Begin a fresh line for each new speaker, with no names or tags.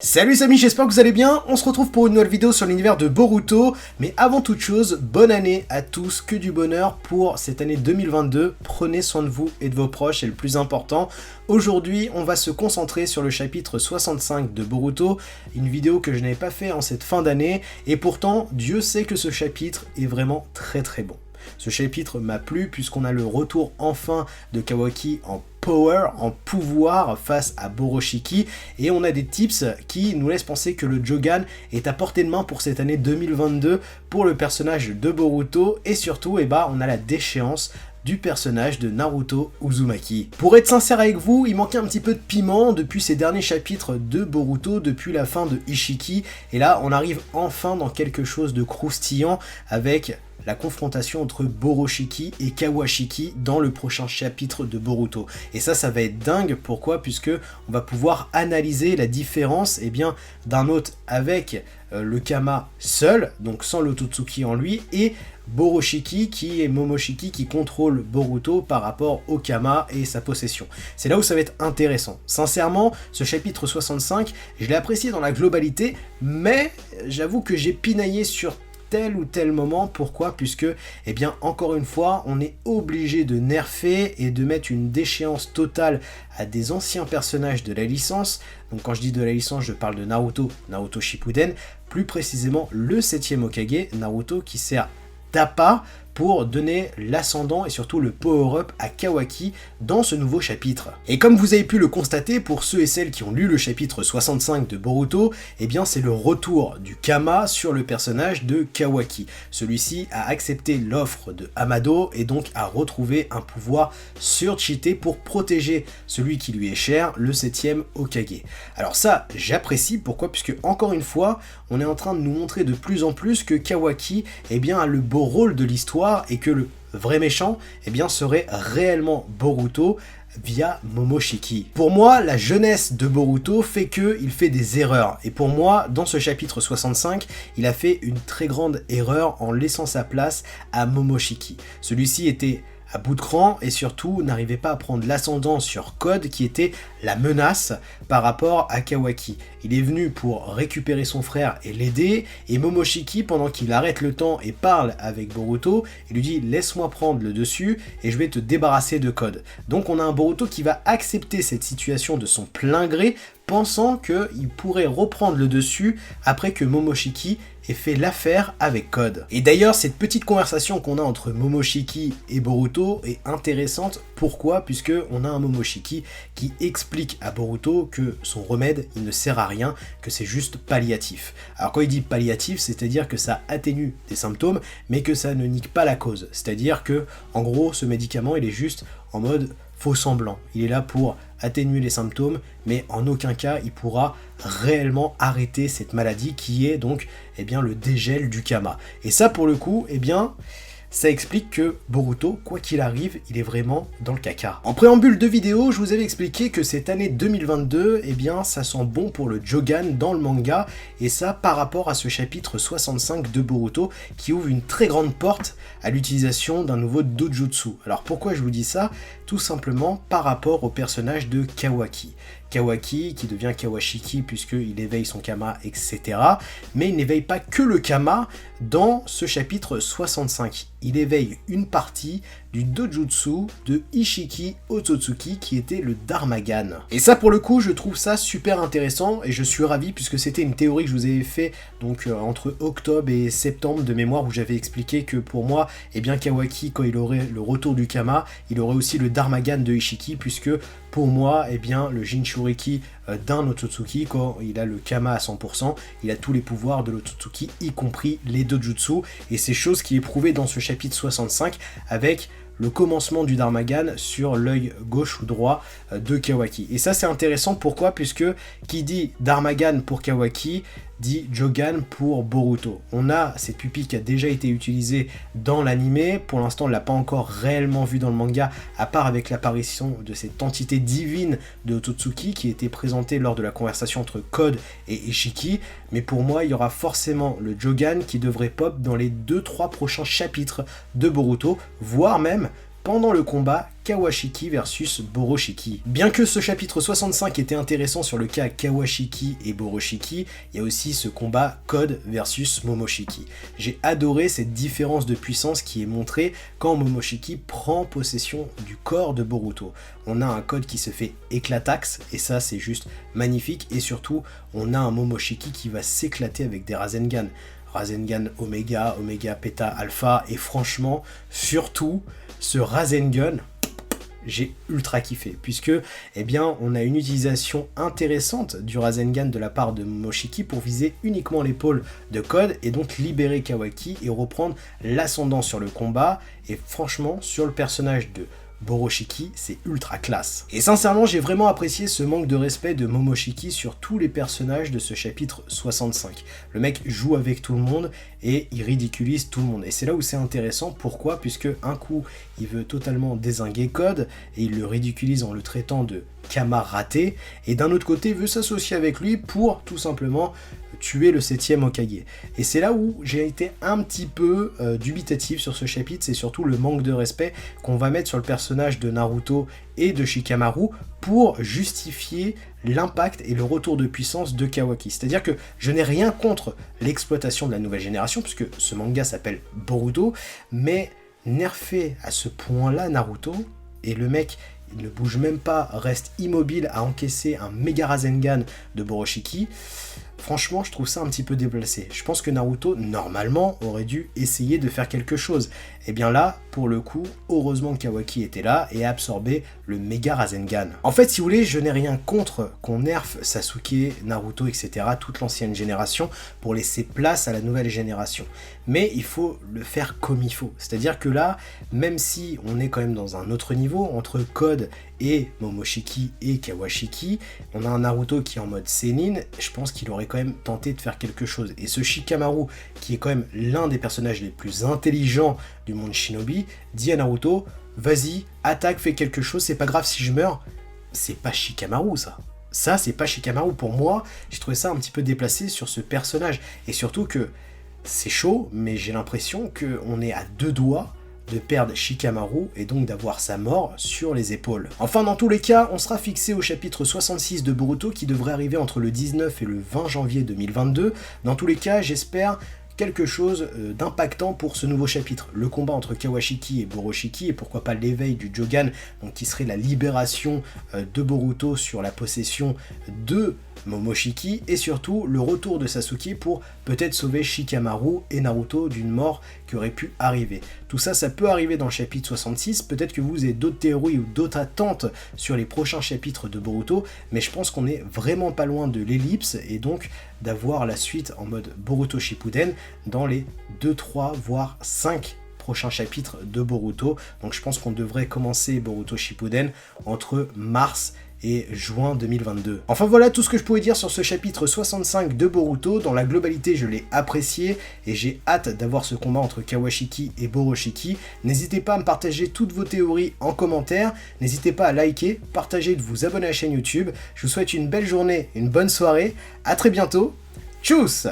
Salut les amis, j'espère que vous allez bien. On se retrouve pour une nouvelle vidéo sur l'univers de Boruto. Mais avant toute chose, bonne année à tous, que du bonheur pour cette année 2022. Prenez soin de vous et de vos proches, c'est le plus important. Aujourd'hui, on va se concentrer sur le chapitre 65 de Boruto, une vidéo que je n'avais pas fait en cette fin d'année. Et pourtant, Dieu sait que ce chapitre est vraiment très bon. Ce chapitre m'a plu puisqu'on a le retour enfin de Kawaki en power, en pouvoir face à Boroshiki, et on a des tips qui nous laissent penser que le Jogan est à portée de main pour cette année 2022 pour le personnage de Boruto, et surtout on a la déchéance du personnage de Naruto Uzumaki. Pour être sincère avec vous, il manquait un petit peu de piment depuis ces derniers chapitres de Boruto, depuis la fin de Ishiki, et là on arrive enfin dans quelque chose de croustillant avec la confrontation entre Boroshiki et Kawashiki dans le prochain chapitre de Boruto. Et ça va être dingue, pourquoi? Puisque on va pouvoir analyser la différence d'un hôte avec le Kama seul, donc sans l'Ototsuki en lui, et Boroshiki qui est Momoshiki qui contrôle Boruto par rapport au Kama et sa possession. C'est là où ça va être intéressant. Sincèrement, ce chapitre 65, je l'ai apprécié dans la globalité, mais j'avoue que j'ai pinaillé sur tel ou tel moment. Pourquoi? Puisque, encore une fois, on est obligé de nerfer et de mettre une déchéance totale à des anciens personnages de la licence. Donc quand je dis de la licence, je parle de Naruto Shippuden, plus précisément le 7ème Hokage, Naruto, qui sert d'appât pour donner l'ascendant et surtout le power-up à Kawaki dans ce nouveau chapitre. Et comme vous avez pu le constater, pour ceux et celles qui ont lu le chapitre 65 de Boruto, c'est le retour du Kama sur le personnage de Kawaki. Celui-ci a accepté l'offre de Amado et donc a retrouvé un pouvoir surcheaté pour protéger celui qui lui est cher, le 7ème Hokage. Alors ça, j'apprécie, pourquoi? Puisque encore une fois, on est en train de nous montrer de plus en plus que Kawaki a le beau rôle de l'histoire et que le vrai méchant serait réellement Boruto via Momoshiki. Pour moi, la jeunesse de Boruto fait qu'il fait des erreurs. Et pour moi, dans ce chapitre 65, il a fait une très grande erreur en laissant sa place à Momoshiki. Celui-ci était à bout de cran et surtout n'arrivait pas à prendre l'ascendant sur Code qui était la menace par rapport à Kawaki. Il est venu pour récupérer son frère et l'aider, et Momoshiki, pendant qu'il arrête le temps et parle avec Boruto, il lui dit « laisse-moi prendre le dessus et je vais te débarrasser de Code ». Donc on a un Boruto qui va accepter cette situation de son plein gré, pensant qu'il pourrait reprendre le dessus après que Momoshiki ait fait l'affaire avec Code. Et d'ailleurs, cette petite conversation qu'on a entre Momoshiki et Boruto est intéressante. Pourquoi? Puisque on a un Momoshiki qui explique à Boruto que son remède, il ne sert à rien, que c'est juste palliatif. Alors quand il dit palliatif, c'est-à-dire que ça atténue des symptômes, mais que ça ne nique pas la cause. C'est-à-dire que, en gros, ce médicament, il est juste en mode faux semblant. Il est là pour atténuer les symptômes, mais en aucun cas il pourra réellement arrêter cette maladie qui est donc le dégel du Kama. Et ça pour le coup, ça explique que Boruto, quoi qu'il arrive, il est vraiment dans le caca. En préambule de vidéo, je vous avais expliqué que cette année 2022, ça sent bon pour le Jogan dans le manga, et ça par rapport à ce chapitre 65 de Boruto, qui ouvre une très grande porte à l'utilisation d'un nouveau dojutsu. Alors pourquoi je vous dis ça? Tout simplement par rapport au personnage de Kawaki. Kawaki qui devient Kawashiki puisqu'il éveille son Kama, etc. Mais il n'éveille pas que le Kama dans ce chapitre 65. Il éveille une partie du dojutsu de Ishiki Otsutsuki qui était le Darmagan. Et ça pour le coup je trouve ça super intéressant et je suis ravi puisque c'était une théorie que je vous avais fait donc entre octobre et septembre de mémoire où j'avais expliqué que pour moi Kawaki quand il aurait le retour du Kama il aurait aussi le Darmagan de Ishiki puisque pour moi le Jinchuriki d'un Otsutsuki quand il a le Kama à 100% il a tous les pouvoirs de l'Otsutsuki y compris les dojutsu et c'est chose qui est prouvée dans ce chapitre 65 avec le commencement du Darmagan sur l'œil gauche ou droit de Kawaki. Et ça c'est intéressant, pourquoi? Puisque qui dit Darmagan pour Kawaki dit Jogan pour Boruto. On a cette pupille qui a déjà été utilisée dans l'anime, pour l'instant on ne l'a pas encore réellement vue dans le manga, à part avec l'apparition de cette entité divine de Otsutsuki qui était présentée lors de la conversation entre Code et Ishiki, mais pour moi il y aura forcément le Jogan qui devrait pop dans les 2-3 prochains chapitres de Boruto, voire même pendant le combat Kawashiki versus Boroshiki. Bien que ce chapitre 65 était intéressant sur le cas Kawashiki et Boroshiki, il y a aussi ce combat Code versus Momoshiki. J'ai adoré cette différence de puissance qui est montrée quand Momoshiki prend possession du corps de Boruto. On a un Code qui se fait éclataxe, et ça c'est juste magnifique, et surtout on a un Momoshiki qui va s'éclater avec des Rasengan. Rasengan Omega, Omega Peta Alpha, et franchement, surtout, ce Rasengan, j'ai ultra kiffé, puisque, eh bien, on a une utilisation intéressante du Rasengan de la part de Momoshiki pour viser uniquement l'épaule de Code, et donc libérer Kawaki et reprendre l'ascendant sur le combat, et franchement, sur le personnage de Boroshiki, c'est ultra classe. Et sincèrement, j'ai vraiment apprécié ce manque de respect de Momoshiki sur tous les personnages de ce chapitre 65. Le mec joue avec tout le monde et il ridiculise tout le monde. Et c'est là où c'est intéressant. Pourquoi ? Puisque un coup, il veut totalement dézinguer Code et il le ridiculise en le traitant de Kama raté. Et d'un autre côté, il veut s'associer avec lui pour tout simplement tuer le 7e Hokage. Et c'est là où j'ai été un petit peu dubitatif sur ce chapitre, c'est surtout le manque de respect qu'on va mettre sur le personnage de Naruto et de Shikamaru pour justifier l'impact et le retour de puissance de Kawaki. C'est-à-dire que je n'ai rien contre l'exploitation de la nouvelle génération, puisque ce manga s'appelle Boruto, mais nerfer à ce point-là Naruto, et le mec il ne bouge même pas, reste immobile à encaisser un méga Rasengan de Boroshiki. Franchement, je trouve ça un petit peu déplacé. Je pense que Naruto, normalement, aurait dû essayer de faire quelque chose. Et bien là, pour le coup, heureusement que Kawaki était là et a absorbé le méga Rasengan. En fait, si vous voulez, je n'ai rien contre qu'on nerfe Sasuke, Naruto, etc., toute l'ancienne génération, pour laisser place à la nouvelle génération. Mais il faut le faire comme il faut. C'est-à-dire que là, même si on est quand même dans un autre niveau, entre Code et Momoshiki et Kawashiki, on a un Naruto qui est en mode Sénin, je pense qu'il aurait quand même tenté de faire quelque chose. Et ce Shikamaru, qui est quand même l'un des personnages les plus intelligents du monde shinobi, dit à Naruto, vas-y, attaque, fais quelque chose, c'est pas grave si je meurs. C'est pas Shikamaru ça. Ça, c'est pas Shikamaru. Pour moi, j'ai trouvé ça un petit peu déplacé sur ce personnage. Et surtout que c'est chaud, mais j'ai l'impression qu'on est à deux doigts de perdre Shikamaru et donc d'avoir sa mort sur les épaules. Enfin, dans tous les cas, on sera fixé au chapitre 66 de Boruto qui devrait arriver entre le 19 et le 20 janvier 2022. Dans tous les cas, j'espère quelque chose d'impactant pour ce nouveau chapitre. Le combat entre Kawashiki et Boroshiki, et pourquoi pas l'éveil du Jogan, donc qui serait la libération de Boruto sur la possession de Momoshiki, et surtout le retour de Sasuke pour peut-être sauver Shikamaru et Naruto d'une mort qui aurait pu arriver. Tout ça, ça peut arriver dans le chapitre 66, peut-être que vous avez d'autres théories ou d'autres attentes sur les prochains chapitres de Boruto, mais je pense qu'on est vraiment pas loin de l'ellipse, et donc d'avoir la suite en mode Boruto Shippuden dans les 2, 3, voire 5 prochains chapitres de Boruto. Donc je pense qu'on devrait commencer Boruto Shippuden entre mars et juin 2022. Enfin voilà tout ce que je pouvais dire sur ce chapitre 65 de Boruto. Dans la globalité, je l'ai apprécié et j'ai hâte d'avoir ce combat entre Kawashiki et Boroshiki. N'hésitez pas à me partager toutes vos théories en commentaire. N'hésitez pas à liker, partager, de vous abonner à la chaîne YouTube. Je vous souhaite une belle journée, une bonne soirée. À très bientôt. Tchuss!